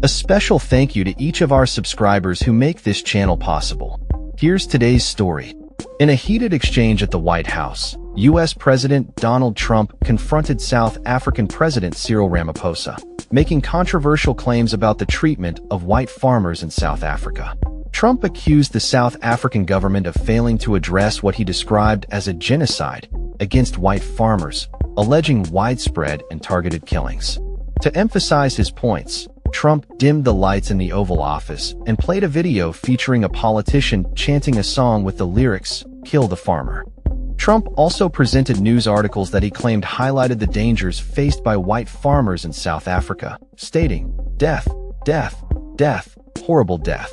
A special thank you to each of our subscribers who make this channel possible. Here's today's story. In a heated exchange at the White House, U.S. President Donald Trump confronted South African President Cyril Ramaphosa, making controversial claims about the treatment of white farmers in South Africa. Trump accused the South African government of failing to address what he described as a genocide against white farmers, alleging widespread and targeted killings. To emphasize his points, Trump dimmed the lights in the Oval Office and played a video featuring a politician chanting a song with the lyrics, "Kill the Farmer." Trump also presented news articles that he claimed highlighted the dangers faced by white farmers in South Africa, stating, "Death, death, death, horrible death."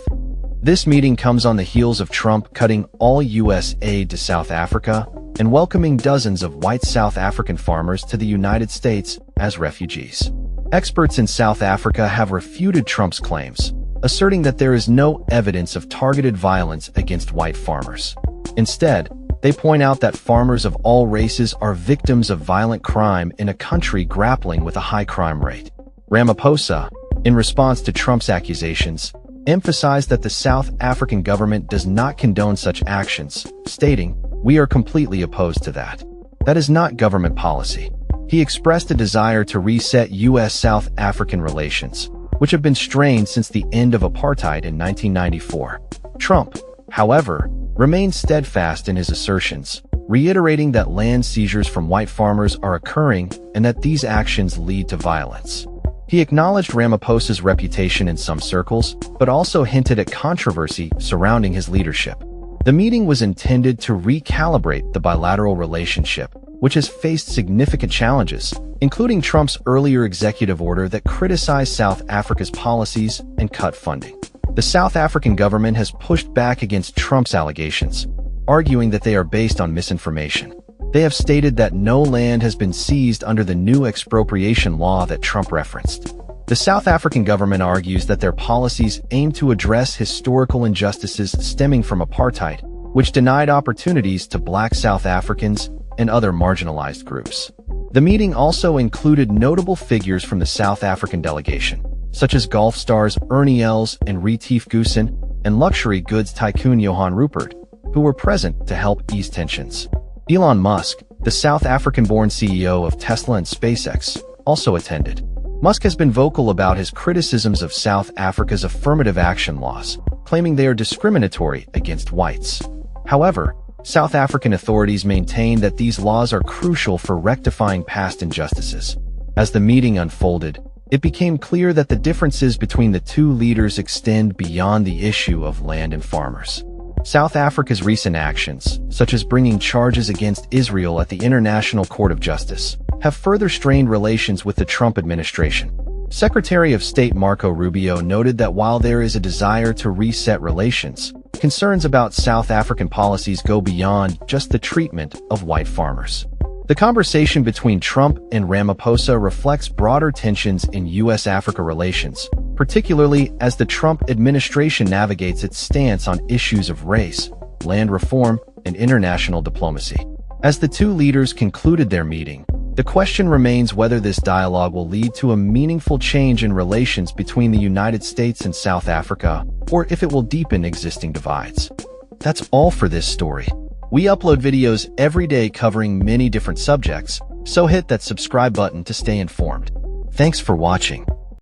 This meeting comes on the heels of Trump cutting all U.S. aid to South Africa and welcoming dozens of white South African farmers to the United States as refugees. Experts in South Africa have refuted Trump's claims, asserting that there is no evidence of targeted violence against white farmers. Instead, they point out that farmers of all races are victims of violent crime in a country grappling with a high crime rate. Ramaphosa, in response to Trump's accusations, emphasized that the South African government does not condone such actions, stating, "We are completely opposed to that. That is not government policy." He expressed a desire to reset U.S.-South African relations, which have been strained since the end of apartheid in 1994. Trump, however, remained steadfast in his assertions, reiterating that land seizures from white farmers are occurring and that these actions lead to violence. He acknowledged Ramaphosa's reputation in some circles, but also hinted at controversy surrounding his leadership. The meeting was intended to recalibrate the bilateral relationship, which has faced significant challenges, including Trump's earlier executive order that criticized South Africa's policies and cut funding. The South African government has pushed back against Trump's allegations, arguing that they are based on misinformation. They have stated that no land has been seized under the new expropriation law that Trump referenced. The South African government argues that their policies aim to address historical injustices stemming from apartheid, which denied opportunities to Black South Africans and other marginalized groups. The meeting also included notable figures from the South African delegation, such as golf stars Ernie Els and Retief Goosen, and luxury goods tycoon Johan Rupert, who were present to help ease tensions. Elon Musk, the South African-born CEO of Tesla and SpaceX, also attended. Musk has been vocal about his criticisms of South Africa's affirmative action laws, claiming they are discriminatory against whites. However, South African authorities maintain that these laws are crucial for rectifying past injustices. As the meeting unfolded, it became clear that the differences between the two leaders extend beyond the issue of land and farmers. South Africa's recent actions, such as bringing charges against Israel at the International Court of Justice, have further strained relations with the Trump administration. Secretary of State Marco Rubio noted that while there is a desire to reset relations, concerns about South African policies go beyond just the treatment of white farmers. The conversation between Trump and Ramaphosa reflects broader tensions in U.S.-Africa relations, particularly as the Trump administration navigates its stance on issues of race, land reform, and international diplomacy. As the two leaders concluded their meeting, the question remains whether this dialogue will lead to a meaningful change in relations between the United States and South Africa, or if it will deepen existing divides. That's all for this story. We upload videos every day covering many different subjects, so hit that subscribe button to stay informed. Thanks for watching.